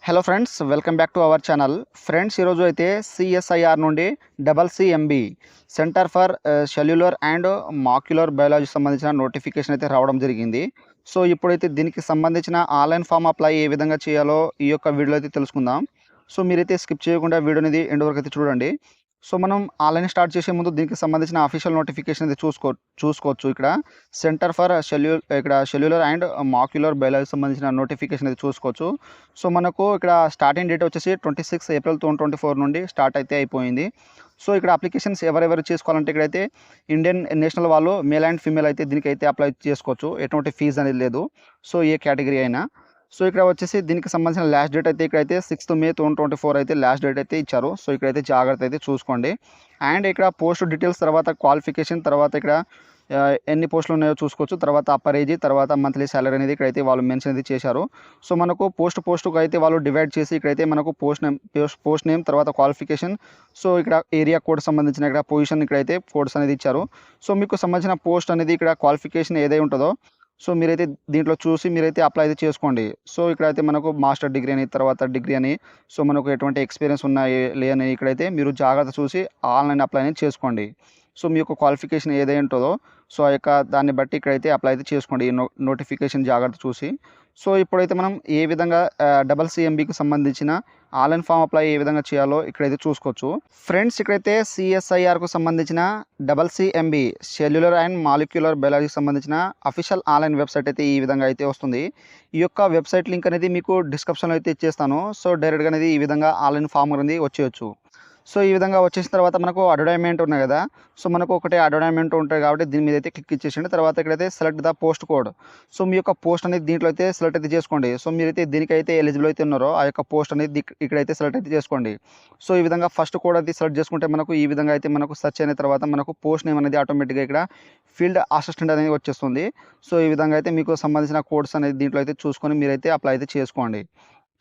Hello friends, welcome back to our channel. Friends, ఈరోజు అయితే CSIR నుండి CCMB centre for cellular and molecular బయాలజీకి సంబంధించిన నోటిఫికేషన్ అయితే రావడం జరిగింది. సో ఇప్పుడైతే దీనికి సంబంధించిన ఆన్లైన్ ఫామ్ అప్లై ఏ విధంగా చేయాలో ఈ యొక్క వీడియోలో అయితే తెలుసుకుందాం. సో మీరైతే స్కిప్ చేయకుండా వీడియో అనేది ఎండ్ వరకు అయితే చూడండి. సో మనం ఆన్లైన్ స్టార్ట్ చేసే ముందు దీనికి సంబంధించిన అఫీషియల్ నోటిఫికేషన్ అయితే చూసుకోవచ్చు. ఇక్కడ centre for cellular and molecular బయాలజీకి సంబంధించిన నోటిఫికేషన్ అయితే చూసుకోవచ్చు. సో మనకు ఇక్కడ స్టార్టింగ్ డేట్ వచ్చేసి 26 ఏప్రిల్ 2024 నుండి స్టార్ట్ అయితే అయిపోయింది. సో ఇక్కడ అప్లికేషన్స్ ఎవరెవరు చేసుకోవాలంటే ఇక్కడైతే ఇండియన్ నేషనల్ వాళ్ళు మేల్ అండ్ ఫీమేల్ అయితే దీనికైతే అప్లై చేసుకోవచ్చు. ఎటువంటి ఫీజు అనేది లేదు. సో ఏ కేటగిరీ అయినా. సో ఇక్కడ వచ్చేసి దీనికి సంబంధించిన లాస్ట్ డేట్ అయితే ఇక్కడైతే 6 మే 2024 అయితే లాస్ట్ డేట్ అయితే ఇచ్చారు. సో ఇక్కడైతే జాగ్రత్త అయితే చూసుకోండి. అండ్ ఇక్కడ పోస్ట్ డీటెయిల్స్, తర్వాత క్వాలిఫికేషన్, తర్వాత ఇక్కడ ఎన్ని పోస్టులు ఉన్నాయో చూసుకోవచ్చు. తర్వాత అప్పర్ ఏజ్, తర్వాత మంత్లీ సాలరీ అనేది ఇక్కడైతే వాళ్ళు మెన్షన్ అయితే చేశారు. సో మనకు పోస్ట్కు అయితే వాళ్ళు డివైడ్ చేసి ఇక్కడైతే మనకు పోస్ట్ నేమ్ తర్వాత క్వాలిఫికేషన్, సో ఇక్కడ ఏరియా కోడ్ సంబంధించిన ఇక్కడ పొజిషన్ ఇక్కడైతే కోడ్స్ అనేది ఇచ్చారు. సో మీకు సంబంధించిన పోస్ట్ అనేది ఇక్కడ క్వాలిఫికేషన్ ఏదై ఉంటుందో సో మీరైతే దీంట్లో చూసి మీరైతే అప్లై అయితే చేసుకోండి. సో ఇక్కడైతే మనకు మాస్టర్ డిగ్రీ అని, తర్వాత డిగ్రీ అని, సో మనకు ఎటువంటి ఎక్స్పీరియన్స్ ఉన్నాయి లేని ఇక్కడైతే మీరు జాగ్రత్త చూసి ఆన్లైన్ అప్లై అనేది చేసుకోండి. సో మీ యొక్క క్వాలిఫికేషన్ ఏదై ఉంటుందో సో ఆ యొక్క దాన్ని బట్టి ఇక్కడైతే అప్లై అయితే చేసుకోండి. ఈ నోటిఫికేషన్ జాగ్రత్త చూసి. సో ఇప్పుడైతే మనం ఏ విధంగా CCMBకి సంబంధించిన ఆన్లైన్ ఫామ్ అప్లై ఏ విధంగా చేయాలో ఇక్కడైతే చూసుకోవచ్చు. ఫ్రెండ్స్, ఇక్కడైతే సిఎస్ఐఆర్కు సంబంధించిన CCMB సెల్యులర్ అండ్ మాలిక్యులర్ బయాలజీకి సంబంధించిన అఫీషియల్ ఆన్లైన్ వెబ్సైట్ అయితే ఈ విధంగా అయితే వస్తుంది. ఈ యొక్క వెబ్సైట్ లింక్ అనేది మీకు డిస్క్రిప్షన్లో అయితే ఇచ్చేస్తాను. సో డైరెక్ట్గా అనేది ఈ విధంగా ఆన్లైన్ ఫామ్ అనేది వచ్చేయచ్చు. సో ఈ విధంగా వచ్చేసిన తర్వాత మనకు అడ్వర్టైజ్మెంట్ ఉన్నాయి కదా. సో మనకు ఒకటే అడ్వర్టైజ్మెంట్ ఉంటుంది కాబట్టి దీని మీద అయితే క్లిక్ ఇచ్చేసండి. తర్వాత ఇక్కడైతే select the post code. So మీ యొక్క పోస్ట్ అనేది దీంట్లో అయితే సెలెక్ట్ అయితే చేసుకోండి. సో మీరైతే దీనికైతే ఎలిజిబుల్ అయితే ఉన్నారో ఆ యొక్క పోస్ట్ అనేది ఇక్కడైతే సెలెక్ట్ అయితే చేసుకోండి. సో ఈ విధంగా ఫస్ట్ కోడ్ అయితే సెలెక్ట్ చేసుకుంటే మనకు ఈ విధంగా అయితే మనకు సెర్చ్ అయిన తర్వాత మనకు పోస్ట్ నేమ్ అనేది ఆటోమేటిక్గా ఇక్కడ ఫీల్డ్ అసిస్టెంట్ అనేది వచ్చేస్తుంది. సో ఈ విధంగా అయితే మీకు సంబంధించిన కోడ్స్ అనేది దీంట్లో అయితే చూసుకొని మీరైతే అప్లై అయితే చేసుకోండి.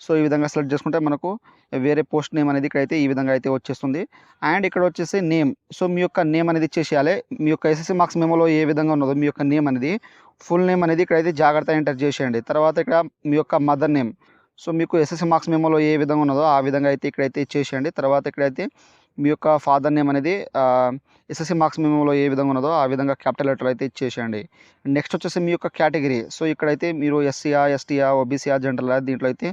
సో ఈ విధంగా సెలెక్ట్ చేసుకుంటే మనకు వేరే పోస్ట్ నేమ్ అనేది ఇక్కడైతే ఈ విధంగా అయితే వచ్చేస్తుంది. అండ్ ఇక్కడ వచ్చేసి నేమ్. సో మీ యొక్క నేమ్ అనేది ఇచ్చేసేయాలి. మీ యొక్క SSC మార్క్స్ మెమోలో ఏ విధంగా ఉన్నదో మీ యొక్క నేమ్ అనేది ఫుల్ నేమ్ అనేది ఇక్కడైతే జాగ్రత్తగా ఎంటర్ చేసేయండి. తర్వాత ఇక్కడ మీ యొక్క మదర్ నేమ్. సో మీకు SSC మార్క్స్ మెమోలో ఏ విధంగా ఉన్నదో ఆ విధంగా అయితే ఇక్కడైతే ఇచ్చేసేయండి. తర్వాత ఇక్కడైతే మీ యొక్క ఫాదర్ నేమ్ అనేది SSC మార్క్స్ మెమోలో ఏ విధంగా ఉన్నదో ఆ విధంగా క్యాపిటల్ లెటర్ అయితే ఇచ్చేసేయండి. నెక్స్ట్ వచ్చేసి మీ యొక్క కేటగిరీ. సో ఇక్కడైతే మీరు SCయా, STయా, OBCయా, జనరల్ దీంట్లో అయితే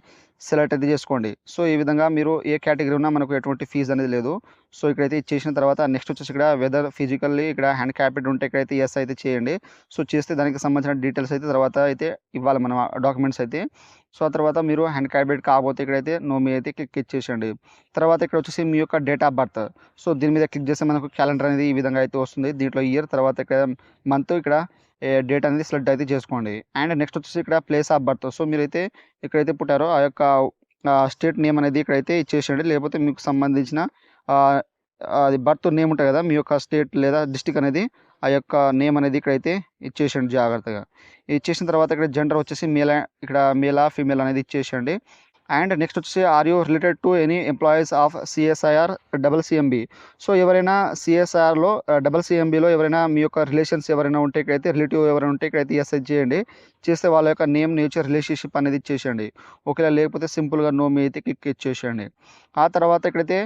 సెలెక్ట్ అయితే చేసుకోండి. సో ఈ విధంగా మీరు ఏ కేటగిరీ ఉన్నా మనకు ఎటువంటి ఫీజు అనేది లేదు. సో ఇక్కడైతే ఇచ్చేసిన తర్వాత నెక్స్ట్ వచ్చేసి ఇక్కడ వెదర్ ఫిజికల్లీ ఇక్కడ హ్యాండ్ క్యాప్డ్ ఉంటే ఇక్కడైతే ఎస్ అయితే చేయండి. సో చేస్తే దానికి సంబంధించిన డీటెయిల్స్ అయితే తర్వాత అయితే ఇవ్వాలి మనం డాక్యుమెంట్స్ అయితే. సో ఆ తర్వాత మీరు హ్యాండ్ క్యాప్డ్ కాకపోతే ఇక్కడైతే నో మీ అయితే క్లిక్ ఇచ్చేసేయండి. తర్వాత ఇక్కడ వచ్చేసి మీ యొక్క డేట్ ఆఫ్ బర్త్. సో దీని మీద క్లిక్ చేస్తే మనకు క్యాలెండర్ అనేది ఈ విధంగా అయితే వస్తుంది. దీంట్లో ఇయర్, తర్వాత ఇక్కడ మంత్, ఇక్కడ డేట్ అనేది సెలెక్ట్ అయితే చేసుకోండి. అండ్ నెక్స్ట్ వచ్చేసి ఇక్కడ ప్లేస్ ఆఫ్ బర్త్. సో మీరైతే ఎక్కడైతే పుట్టారో ఆ యొక్క స్టేట్ నేమ్ అనేది ఇక్కడైతే ఇచ్చేసేయండి. లేకపోతే మీకు సంబంధించిన అది బర్త్ నేమ్ ఉంటుంది కదా మీ యొక్క స్టేట్ లేదా డిస్టిక్ అనేది ఆ యొక్క నేమ్ అనేది ఇక్కడైతే ఇచ్చేసేయండి జాగ్రత్తగా. ఇచ్చేసిన తర్వాత ఇక్కడ జెండర్ వచ్చేసి ఇక్కడ మేలా ఫీమేల్ అనేది ఇచ్చేసేయండి. అండ్ నెక్స్ట్ వచ్చేసి are you related to any employees of CSIR CCMB. So ఎవరైనా CSIRలో CCMBలో ఎవరైనా మీ యొక్క రిలేషన్స్ ఎవరైనా ఉంటే ఇక్కడైతే రిలేటివ్ ఎవరైనా ఉంటే ఇక్కడైతే ఎస్ చేయండి. చేస్తే వాళ్ళ యొక్క నేమ్, నేచర్, రిలేషన్షిప్ అనేది ఇచ్చేసేయండి. ఒకవేళ లేకపోతే సింపుల్గా నో మీ అయితే క్లిక్ ఇచ్చేసేయండి. ఆ తర్వాత ఇక్కడైతే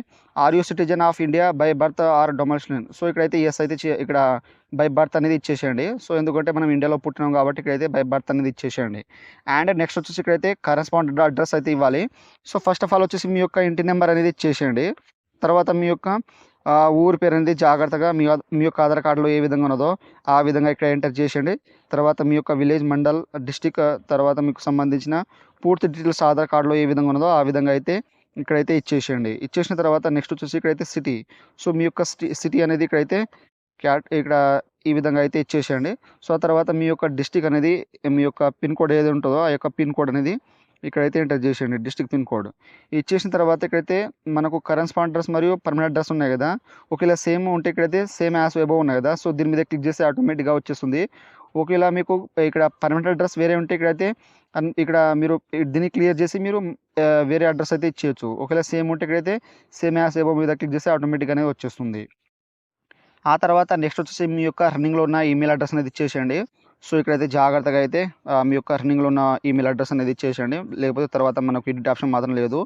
are you citizen of India by birth or domestic. So ఇక్కడైతే ఎస్ అయితే ఇక్కడ బై బర్త్ అనేది ఇచ్చేసేయండి. సో ఎందుకంటే మనం ఇండియాలో పుట్టినాం కాబట్టి ఇక్కడైతే బై బర్త్ అనేది ఇచ్చేసేయండి. అండ్ నెక్స్ట్ వచ్చేసి ఇక్కడైతే కరెస్పాండెంట్ అడ్రస్ అయితే ఇవ్వాలి. సో ఫస్ట్ ఆఫ్ ఆల్ వచ్చేసి మీ యొక్క ఇంటి నెంబర్ అనేది ఇచ్చేసేయండి. తర్వాత మీ యొక్క ఊరి పేరు అనేది జాగ్రత్తగా మీ యొక్క ఆధార్ కార్డులో ఏ విధంగా ఉన్నదో ఆ విధంగా ఇక్కడ ఎంటర్ చేసేయండి. తర్వాత మీ యొక్క విలేజ్, మండల్, డిస్టిక్, తర్వాత మీకు సంబంధించిన పూర్తి డీటెయిల్స్ ఆధార్ కార్డులో ఏ విధంగా ఉన్నదో ఆ విధంగా అయితే ఇక్కడైతే ఇచ్చేసేయండి. ఇచ్చేసిన తర్వాత నెక్స్ట్ వచ్చేసి ఇక్కడైతే సిటీ. సో మీ యొక్క సిటీ అనేది ఇక్కడైతే ఇక్కడ ఈ విధంగా అయితే ఇచ్చేసేయండి. సో ఆ తర్వాత మీ యొక్క డిస్టిక్ అనేది మీ యొక్క పిన్ కోడ్ ఏది ఉంటుందో ఆ యొక్క పిన్ కోడ్ అనేది ఇక్కడైతే ఎంటర్ చేసేయండి, డిస్ట్రిక్ట్ పిన్ కోడ్. ఇచ్చేసిన తర్వాత ఇక్కడైతే మనకు కరెస్పాండెంట్ అడ్రస్ మరియు పర్మనెంట్ అడ్రస్ ఉన్నాయి కదా. ఒకవేళ సేమ్ ఉంటే ఇక్కడైతే సేమ్ యాజ్ అబోవ్ ఉన్నాయి కదా. సో దీని మీద క్లిక్ చేస్తే ఆటోమేటిక్గా వచ్చేస్తుంది. ఒకవేళ మీకు ఇక్కడ పర్మనెంట్ అడ్రస్ వేరే ఉంటే ఇక్కడైతే ఇక్కడ మీరు దీన్ని క్లియర్ చేసి మీరు వేరే అడ్రస్ అయితే ఇచ్చేయచ్చు. ఒకవేళ సేమ్ ఉంటే ఇక్కడైతే సేమ్ యాజ్ అబోవ్ మీద క్లిక్ చేస్తే ఆటోమేటిక్గానే వచ్చేస్తుంది. ఆ తర్వాత నెక్స్ట్ వచ్చేసి మీ యొక్క రన్నింగ్లో ఉన్న ఈమెయిల్ అడ్రస్ అనేది ఇచ్చేసేయండి. సో ఇక్కడైతే జాగ్రత్తగా అయితే మీ యొక్క రన్నింగ్‌లో ఉన్న ఈమెయిల్ అడ్రెస్ అనేది ఇచ్చేసేయండి. లేకపోతే తర్వాత మనకు ఎడిట్ ఆప్షన్ మాత్రం లేదు.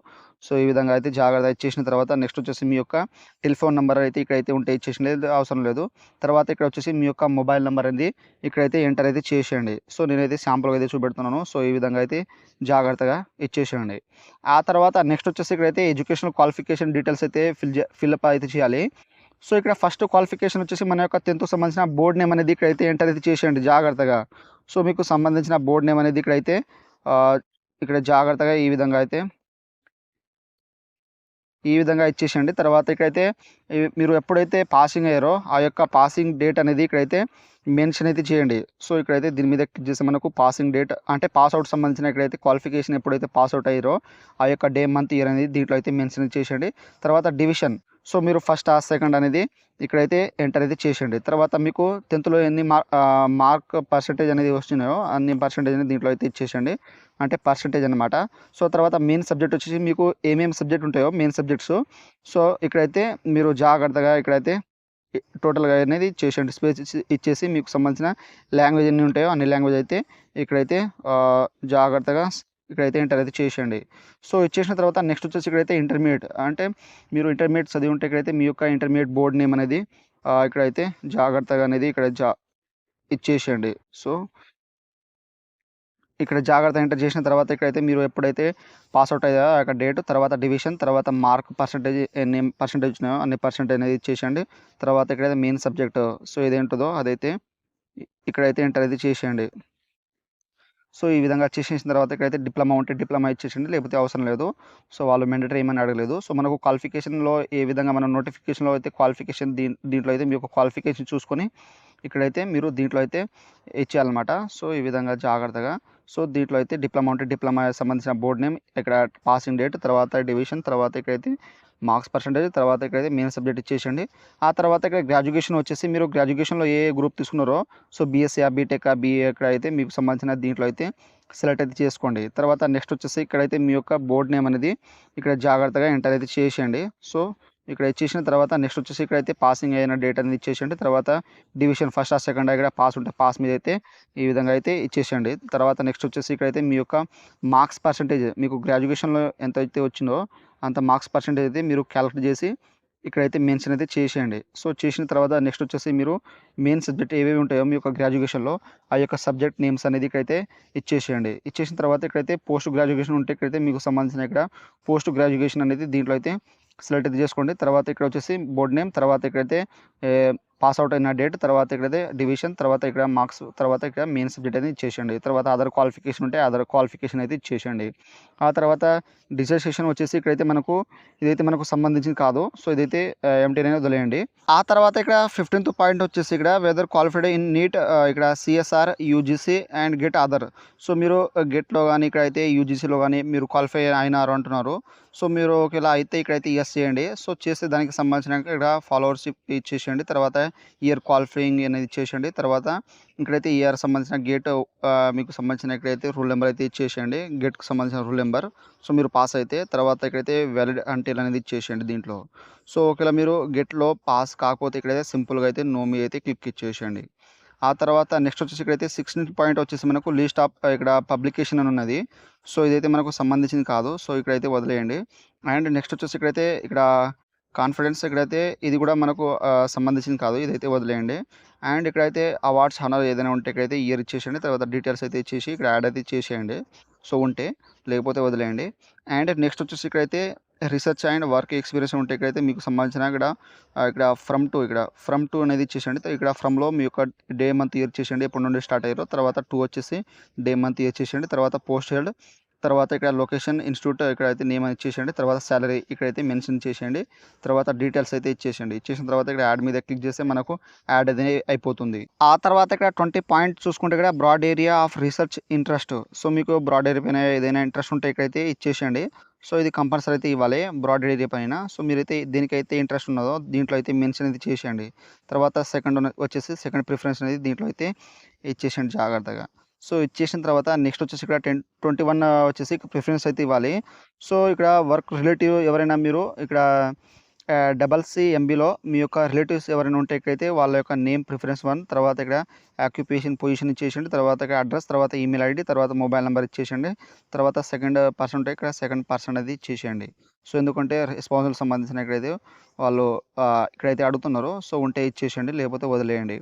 సో ఈ విధంగా అయితే జాగ్రత్తగా ఇచ్చేసిన తర్వాత నెక్స్ట్ వచ్చేసి మీ యొక్క టెలిఫోన్ నంబర్ అయితే ఇక్కడైతే ఉంటే ఇచ్చేసేయండి. లేదు అవసరం లేదు. తర్వాత ఇక్కడ వచ్చేసి మీ యొక్క మొబైల్ నంబర్ అనేది ఇక్కడైతే ఎంటర్ అయితే చేసేయండి. సో నేనైతే శాంపుల్‌గా అయితే చూపెడుతున్నాను. సో ఈ విధంగా అయితే జాగ్రత్తగా ఇచ్చేసేయండి. ఆ తర్వాత నెక్స్ట్ వచ్చేసి ఇక్కడైతే ఎడ్యుకేషనల్ క్వాలిఫికేషన్ డీటెయిల్స్ అయితే ఫిల్‌అప్ అయితే చేయాలి. సో ఇక్కడ ఫస్ట్ క్వాలిఫికేషన్ వచ్చేసి మన యొక్క 10థ్‌కి సంబంధించిన బోర్డ్ నేమ్ అనేది ఇక్కడైతే ఎంటర్ అయితే చేసేయండి జాగ్రత్తగా. సో మీకు సంబంధించిన బోర్డ్ నేమ్ అనేది ఇక్కడైతే ఆహ్, ఇక్కడ జాగ్రత్తగా ఈ విధంగా ఇచ్చేసేయండి. తర్వాత ఇక్కడైతే మీరు ఎప్పుడైతే పాసింగ్ అయ్యారో ఆ యొక్క పాసింగ్ డేట్ అనేది ఇక్కడైతే మెన్షన్ అయితే చేయండి. సో ఇక్కడైతే దీని మీద క్లిక్ చేస్తే మనకు పాసింగ్ డేట్ అంటే పాస్‌ఔట్ సంబంధించిన ఇక్కడైతే క్వాలిఫికేషన్ ఎప్పుడైతే పాస్‌ఔట్ అయ్యారో ఆ యొక్క డే, మంత్, ఇయర్ అనేది దీంట్లో అయితే మెన్షన్ చేసేయండి. తర్వాత డివిజన్ సో మీరు ఫస్ట్ సెకండ్ అనేది ఇక్కడైతే ఎంటర్ అయితే చేసేయండి. తర్వాత మీకు 10థ్‌లో ఎన్ని మార్క్ పర్సెంటేజ్ అనేది వచ్చినాయో అన్ని పర్సెంటేజ్ అనేది దీంట్లో అయితే ఇచ్చేసేయండి. అంటే పర్సెంటేజ్ అనమాట. సో తర్వాత మెయిన్ సబ్జెక్ట్ వచ్చేసి మీకు ఏమేమి సబ్జెక్ట్ ఉంటాయో మెయిన్ సబ్జెక్ట్స్ సో ఇక్కడైతే మీరు జాగ్రత్తగా ఇక్కడైతే టోటల్‌గా అనేది చేసేయండి. స్పేస్ ఇచ్చేసి మీకు సంబంధించిన లాంగ్వేజ్ ఎన్ని ఉంటాయో అన్ని లాంగ్వేజ్ అయితే ఇక్కడైతే జాగ్రత్తగా ఇక్కడైతే ఎంటర్ అయితే చేసేయండి. సో ఇచ్చేసిన తర్వాత నెక్స్ట్ వచ్చేసి ఇక్కడైతే ఇంటర్మీడియేట్ అంటే మీరు ఇంటర్మీడియేట్ చదివి ఉంటే ఇక్కడైతే మీ యొక్క ఇంటర్మీడియేట్ బోర్డ్ నేమ్ అనేది ఇక్కడైతే జాగ్రత్తగా అనేది ఇక్కడ ఇచ్చేసేయండి. సో ఇక్కడ జాగ్రత్తగా ఎంటర్ చేసిన తర్వాత ఇక్కడైతే మీరు ఎప్పుడైతే పాస్‌ఔట్ అయ్యారో ఆ యొక్క డేట్, తర్వాత డివిజన్, తర్వాత మార్క్ పర్సెంటేజ్ ఎన్ని పర్సెంటేజ్ ఉన్నాయో అన్ని పర్సెంటేజ్ అనేది ఇచ్చేసేయండి. తర్వాత ఇక్కడైతే మెయిన్ సబ్జెక్ట్ సో ఏదేంటిదో అదైతే ఇక్కడైతే ఎంటర్ అయితే చేసేయండి. సో ఈ విధంగా చేసేసిన తర్వాత ఇక్కడైతే డిప్లొమా ఉంటే డిప్లొమా ఇచ్చేసేయండి. లేకపోతే అవసరం లేదు. సో వాళ్ళు మ్యాండేటరీ ఏమని అడగలేదు. సో మనకు క్వాలిఫికేషన్‌లో ఏ విధంగా మనం నోటిఫికేషన్‌లో అయితే క్వాలిఫికేషన్ దీంట్లో అయితే మీ యొక్క క్వాలిఫికేషన్ చూసుకొని ఇక్కడైతే మీరు దీంట్లో అయితే ఇచ్చేయాలన్నమాట. సో ఈ విధంగా జాగ్రత్తగా సో దీంట్లో అయితే డిప్లొమా ఉంటే డిప్లొమా సంబంధించిన బోర్డ్ నేమ్, ఇక్కడ పాసింగ్ డేట్, తర్వాత డివిజన్, తర్వాత ఇక్కడైతే మార్క్స్ పర్సెంటేజ్, తర్వాత ఇక్కడైతే మెయిన్ సబ్జెక్ట్ ఇచ్చేసేయండి. ఆ తర్వాత ఇక్కడ గ్రాడ్యుయేషన్ వచ్చేసి మీరు గ్రాడ్యుయేషన్‌లో ఏ గ్రూప్ తీసుకున్నారో సో బీఎస్సీయా, బీటెకా, బీఏ ఇక్కడైతే మీకు సంబంధించిన దీంట్లో అయితే సెలెక్ట్ అయితే చేసుకోండి. తర్వాత నెక్స్ట్ వచ్చేసి ఇక్కడైతే మీ యొక్క బోర్డ్ నేమ్ అనేది ఇక్కడ జాగ్రత్తగా ఎంటర్ అయితే చేసేయండి. సో ఇక్కడ ఇచ్చేసిన తర్వాత నెక్స్ట్ వచ్చేసి ఇక్కడైతే పాసింగ్ అయిన డేట్ అనేది ఇచ్చేసేయండి. తర్వాత డివిజన్ ఫస్ట్ సెకండ్ ఇక్కడ పాస్ ఉంటే పాస్ మీద అయితే ఈ విధంగా అయితే ఇచ్చేసేయండి. తర్వాత నెక్స్ట్ వచ్చేసి ఇక్కడైతే మీ యొక్క మార్క్స్ పర్సెంటేజ్ మీకు గ్రాడ్యుయేషన్‌లో ఎంతైతే వచ్చిందో అంత మార్క్స్ పర్సెంటేజ్ అయితే మీరు క్యాలిక్యులేట్ చేసి ఇక్కడైతే మెన్షన్ అయితే చేసేయండి. సో చేసిన తర్వాత నెక్స్ట్ వచ్చేసి మీరు మెయిన్ సబ్జెక్ట్ ఏవేవి ఉంటాయో మీ యొక్క గ్రాడ్యుయేషన్‌లో ఆ యొక్క సబ్జెక్ట్ నేమ్స్ అనేది ఇక్కడైతే ఇచ్చేసేయండి. ఇచ్చేసిన తర్వాత ఇక్కడైతే పోస్ట్ గ్రాడ్యుయేషన్ ఉంటే ఇక్కడైతే మీకు సంబంధించిన ఇక్కడ పోస్ట్ గ్రాడ్యుయేషన్ అనేది దీంట్లో అయితే సెలెక్ట్ అయితే చేసుకోండి. తర్వాత ఇక్కడ వచ్చేసి బోర్డ్ నేమ్, తర్వాత ఇక్కడైతే పాస్ అవుట్ అయిన డేట్, తర్వాత ఇక్కడైతే డివిజన్, తర్వాత ఇక్కడ మార్క్స్, తర్వాత ఇక్కడ మెయిన్ సబ్జెక్ట్ అనేది ఇచ్చేసేయండి. తర్వాత అదర్ క్వాలిఫికేషన్ ఉంటే అదర్ క్వాలిఫికేషన్ అయితే ఇచ్చేసేయండి. ఆ తర్వాత డిసర్టేషన్ వచ్చేసి ఇక్కడైతే మనకు ఇదైతే మనకు సంబంధించింది కాదు. సో ఇదైతే ఎంప్టీ అనేది వదిలేయండి. ఆ తర్వాత ఇక్కడ 15th పాయింట్ వచ్చేసి ఇక్కడ వెదర్ క్వాలిఫైడ్ ఇన్ నీట్ ఇక్కడ CSR, UGC and get other. So మీరు గెట్‌లో గానీ ఇక్కడైతే యూజీసీలో గానీ మీరు క్వాలిఫై అయినారు అంటున్నారు. సో మీరు ఒకవేళ అయితే ఇక్కడైతే యెస్ చేయండి. సో చేస్తే దానికి సంబంధించిన ఇక్కడ ఫాలోవర్షిప్ ఇచ్చేసేయండి. తర్వాత ఇయర్ క్వాలిఫైయింగ్ అనేది ఇచ్చేసేయండి. తర్వాత ఇక్కడైతే ఇయర్ సంబంధించిన గేట్ మీకు సంబంధించిన ఇక్కడైతే రూల్ నెంబర్ అయితే ఇచ్చేసేయండి. గేట్‌కి సంబంధించిన రూల్ నెంబర్. సో మీరు పాస్ అయితే తర్వాత ఇక్కడైతే వాలిడ్ అంటిల్ అనేది ఇచ్చేసేయండి దీంట్లో. సో ఒకవేళ మీరు గెట్‌లో పాస్ కాకపోతే ఇక్కడైతే సింపుల్‌గా అయితే నో మీద అయితే క్లిక్ ఇచ్చేసేయండి. ఆ తర్వాత నెక్స్ట్ వచ్చేసి ఇక్కడైతే 16th పాయింట్ వచ్చేసి మనకు లిస్ట్ ఆఫ్ ఇక్కడ పబ్లికేషన్ అని ఉన్నది. సో ఇదైతే మనకు సంబంధించింది కాదు. సో ఇక్కడైతే వదిలేయండి. అండ్ నెక్స్ట్ వచ్చేసి ఇక్కడైతే ఇక్కడ కాన్ఫిడెన్స్ ఇక్కడైతే ఇది కూడా మనకు సంబంధించింది కాదు. ఇదైతే వదిలేయండి. అండ్ ఇక్కడైతే అవార్డ్స్, హానర్ ఏదైనా ఉంటే ఇక్కడైతే ఇయర్ ఇచ్చేసేయండి. తర్వాత డీటెయిల్స్ అయితే ఇచ్చేసి ఇక్కడ యాడ్ అయితే చేసేయండి. సో ఉంటే, లేకపోతే వదిలేయండి. అండ్ నెక్స్ట్ వచ్చేసి ఇక్కడైతే రీసెర్చ్ అండ్ వర్క్ ఎక్స్పీరియన్స్ ఉంటే ఇక్కడైతే మీకు సంబంధించిన ఇక్కడ ఫ్రమ్ టు అనేది ఇచ్చేసేయండి. ఇక్కడ ఫ్రమ్‌లో మీ యొక్క డే, మంత్, ఇయర్ ఇచ్చేసేయండి. ఎప్పటి నుండి స్టార్ట్ అయ్యారో. తర్వాత 2 వచ్చేసి డే, మంత్, ఇయర్ ఇచ్చేసేయండి. తర్వాత పోస్ట్ హెల్డ్, తర్వాత ఇక్కడ లొకేషన్, ఇన్‌స్టిట్యూట్ ఇక్కడైతే నేమ్ అని ఇచ్చేసేయండి. తర్వాత సాలరీ ఇక్కడైతే మెన్షన్ చేసేయండి. తర్వాత డీటెయిల్స్ అయితే ఇచ్చేసేయండి. ఇచ్చేసిన తర్వాత ఇక్కడ యాడ్ మీద క్లిక్ చేస్తే మనకు యాడ్ అనేది అయిపోతుంది. ఆ తర్వాత ఇక్కడ 20 పాయింట్ చూసుకుంటే ఇక్కడ broad area of research interest. So మీకు బ్రాడ్ ఏరియా పైన ఏదైనా ఇంట్రెస్ట్ ఉంటే ఇక్కడైతే ఇచ్చేసేయండి. సో ఇది కంపల్సరీ అయితే ఇవ్వాలి బ్రాడ్ ఏరియా పైన. సో మీరైతే దేనికైతే ఇంట్రెస్ట్ ఉన్నదో దీంట్లో అయితే మెన్షన్ అయితే చేసేయండి. తర్వాత వచ్చేసి సెకండ్ ప్రిఫరెన్స్ అనేది దీంట్లో అయితే ఇచ్చేసేయండి జాగ్రత్తగా. సో ఇచ్చేసిన తర్వాత నెక్స్ట్ వచ్చేసి ఇక్కడ 21 వచ్చేసి ప్రిఫరెన్స్ అయితే ఇవ్వాలి. సో ఇక్కడ వర్క్ రిలేటివ్ ఎవరైనా మీరు ఇక్కడ CCMBలో మీ యొక్క రిలేటివ్స్ ఎవరైనా ఉంటే ఇక్కడైతే వాళ్ళ యొక్క నేమ్ ప్రిఫరెన్స్ 1, తర్వాత ఇక్కడ ఆక్యుపేషన్ పొజిషన్ ఇచ్చేసేయండి. తర్వాత ఇక్కడ అడ్రస్, తర్వాత ఈమెయిల్ ఐడీ, తర్వాత మొబైల్ నంబర్ ఇచ్చేసేయండి. తర్వాత సెకండ్ పర్సన్ ఉంటే ఇక్కడ సెకండ్ పర్సన్ అనేది ఇచ్చేసేయండి. సో ఎందుకంటే స్పాన్సర్‌కి సంబంధించిన ఇక్కడైతే వాళ్ళు ఇక్కడైతే అడుగుతున్నారు. సో ఉంటే ఇచ్చేసేయండి, లేకపోతే వదిలేయండి.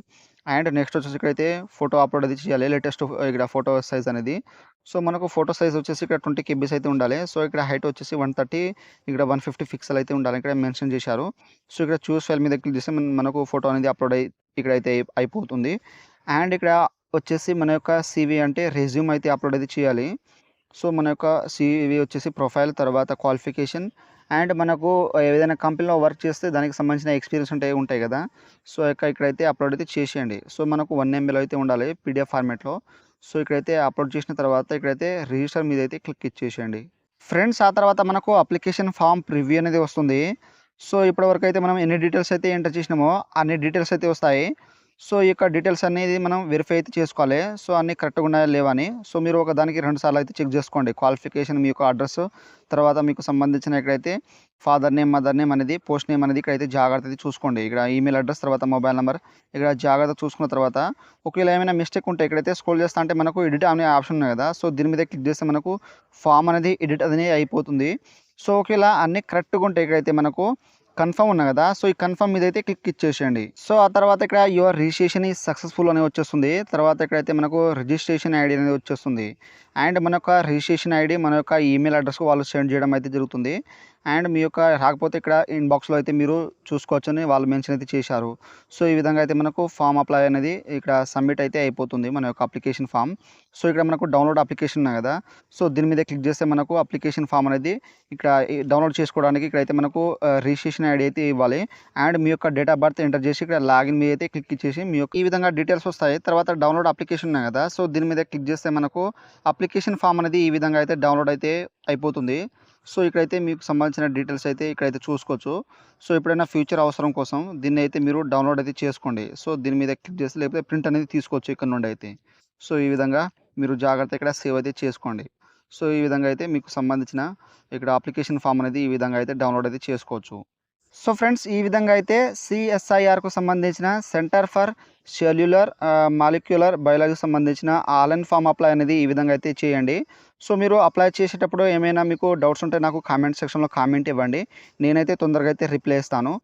అండ్ నెక్స్ట్ వచ్చేసి ఇక్కడైతే ఫోటో అప్లోడ్ అది చేయాలి. లేటెస్ట్ ఇక్కడ ఫోటో సైజ్ అనేది. సో మనకు ఫోటో సైజ్ వచ్చేసి ఇక్కడ 20 కేబీస్ అయితే ఉండాలి. సో ఇక్కడ హైట్ వచ్చేసి 130, ఇక్కడ 150 పిక్సెల్ అయితే ఉండాలి. ఇక్కడ మెన్షన్ చేశారు. సో ఇక్కడ చూస్ ఫైల్ మీద క్లిక్ చేస్తే మనకు ఫోటో అనేది అప్లోడ్ ఇక్కడైతే అయిపోతుంది. అండ్ ఇక్కడ వచ్చేసి మన యొక్క సీవీ అంటే రెజ్యూమ్ అయితే అప్లోడ్ అయితే చేయాలి. సో మన యొక్క సీవీ వచ్చేసి ప్రొఫైల్, తర్వాత క్వాలిఫికేషన్ అండ్ మనకు ఏదైనా కంపెనీలో వర్క్ చేస్తే దానికి సంబంధించిన ఎక్స్పీరియన్స్ ఉంటాయి కదా. సో ఇక్కడైతే అప్లోడ్ అయితే చేసేయండి. సో మనకు 1 MBలో అయితే ఉండాలి పీడిఎఫ్ ఫార్మాట్‌లో. సో ఇక్కడైతే అప్లోడ్ చేసిన తర్వాత ఇక్కడైతే రిజిస్టర్ మీద అయితే క్లిక్ ఇచ్చేసేయండి. ఫ్రెండ్స్ ఆ తర్వాత మనకు అప్లికేషన్ ఫామ్ ప్రివ్యూ అనేది వస్తుంది. సో ఇప్పటివరకు అయితే మనం ఎన్ని డీటెయిల్స్ అయితే ఎంటర్ చేసినామో అన్ని డీటెయిల్స్ అయితే వస్తాయి. సో ఈ యొక్క డీటెయిల్స్ అనేది మనం వెరిఫై అయితే చేసుకోవాలి. సో అన్నీ కరెక్ట్‌గా ఉన్నాయా లేవా అని. సో మీరు ఒక దానికి 2 సార్లు అయితే చెక్ చేసుకోండి. క్వాలిఫికేషన్, మీ యొక్క అడ్రస్, తర్వాత మీకు సంబంధించిన ఇక్కడైతే ఫాదర్ నేమ్, మదర్ నేమ్ అనేది, పోస్ట్ నేమ్ అనేది ఇక్కడైతే జాగ్రత్తగా చూసుకోండి. ఇక్కడ ఈమెయిల్ అడ్రస్, తర్వాత మొబైల్ నంబర్ ఇక్కడ జాగ్రత్తగా చూసుకున్న తర్వాత ఒకవేళ ఏమైనా మిస్టేక్ ఉంటే ఇక్కడైతే స్క్రోల్ చేస్తా అంటే మనకు ఎడిట్ అనే ఆప్షన్ ఉంది కదా. సో దీని మీద క్లిక్ చేస్తే మనకు ఫామ్ అనేది ఎడిట్ అనేది అయిపోతుంది. సో ఒకవేళ అన్నీ కరెక్ట్‌గా ఉంటే ఇక్కడైతే మనకు కన్ఫర్మ్ ఉంది కదా. సో ఈ కన్ఫర్మ్ మీద అయితే క్లిక్ ఇచ్చేసేయండి. సో ఆ తర్వాత ఇక్కడ యువర్ రిజిస్ట్రేషన్ ఈజ్ సక్సెస్ఫుల్ అని వచ్చేస్తుంది. తర్వాత ఇక్కడైతే మనకు రిజిస్ట్రేషన్ ఐడి అనేది వచ్చేస్తుంది. అండ్ మన యొక్క రిజిస్ట్రేషన్ ఐడి మన యొక్క ఈమెయిల్ అడ్రస్‌కు వాళ్ళు సెండ్ చేయడం అయితే జరుగుతుంది. అండ్ మీ యొక్క రాకపోతే ఇక్కడ ఇన్బాక్స్‌లో అయితే మీరు చూసుకోవచ్చని వాళ్ళు మెన్షన్ అయితే చేశారు. సో ఈ విధంగా అయితే మనకు ఫామ్ అప్లై అనేది ఇక్కడ సబ్మిట్ అయితే అయిపోతుంది మన యొక్క అప్లికేషన్ ఫామ్. సో ఇక్కడ మనకు డౌన్లోడ్ అప్లికేషన్ ఉంది కదా. సో దీని మీద క్లిక్ చేస్తే మనకు అప్లికేషన్ ఫామ్ అనేది ఇక్కడ డౌన్లోడ్ చేసుకోవడానికి ఇక్కడైతే మనకు రిజిస్ట్రేషన్ ఐడి అయితే ఇవ్వాలి. అండ్ మీ యొక్క డేట్ ఆఫ్ బర్త్ ఎంటర్ చేసి ఇక్కడ లాగిన్ మీద అయితే క్లిక్ ఇచ్చేసి మీ యొక్క ఈ విధంగా డీటెయిల్స్ వస్తాయి. తర్వాత డౌన్లోడ్ అప్లికేషన్ ఉన్నాయి కదా. సో దీని మీద క్లిక్ చేస్తే మనకు అప్లికేషన్ ఫామ్ అనేది ఈ విధంగా అయితే డౌన్లోడ్ అయితే అయిపోతుంది. సో ఇక్కడైతే మీకు సంబంధించిన డీటెయిల్స్ అయితే ఇక్కడైతే చూసుకోవచ్చు. సో ఎప్పుడైనా ఫ్యూచర్ అవసరం కోసం దీన్ని అయితే మీరు డౌన్లోడ్ అయితే చేసుకోండి. సో దీని మీద క్లిక్ చేస్తే లేకపోతే ప్రింట్ అనేది తీసుకోవచ్చు ఇక్కడ నుండి అయితే. సో ఈ విధంగా మీరు జాగ్రత్త ఇక్కడ సేవ్ అయితే చేసుకోండి. సో ఈ విధంగా అయితే మీకు సంబంధించిన ఇక్కడ అప్లికేషన్ ఫామ్ అనేది ఈ విధంగా అయితే డౌన్లోడ్ అయితే చేసుకోవచ్చు. సో ఫ్రెండ్స్ ఈ విధంగా అయితే CSIRకు సంబంధించిన సెంటర్ ఫర్ సెల్యులర్ మాలిక్యులర్ బయాలజీకి సంబంధించిన ఆన్లైన్ ఫామ్ అప్లై అనేది ఈ విధంగా అయితే చేయండి. సో మీరు అప్లై చేసేటప్పుడు ఏమైనా మీకు డౌట్స్ ఉంటే నాకు కామెంట్ సెక్షన్లో కామెంట్ ఇవ్వండి. నేనైతే తొందరగా అయితే రిప్లై ఇస్తాను.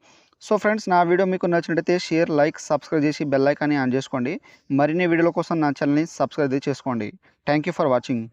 సో ఫ్రెండ్స్ నా వీడియో మీకు నచ్చినట్టయితే షేర్, లైక్, సబ్స్క్రైబ్ చేసి బెల్ ఐకాన్ని ఆన్ చేసుకోండి. మరిన్ని వీడియోల కోసం నా ఛానల్ని సబ్స్క్రైబ్ చేసుకోండి. Thank you for watching.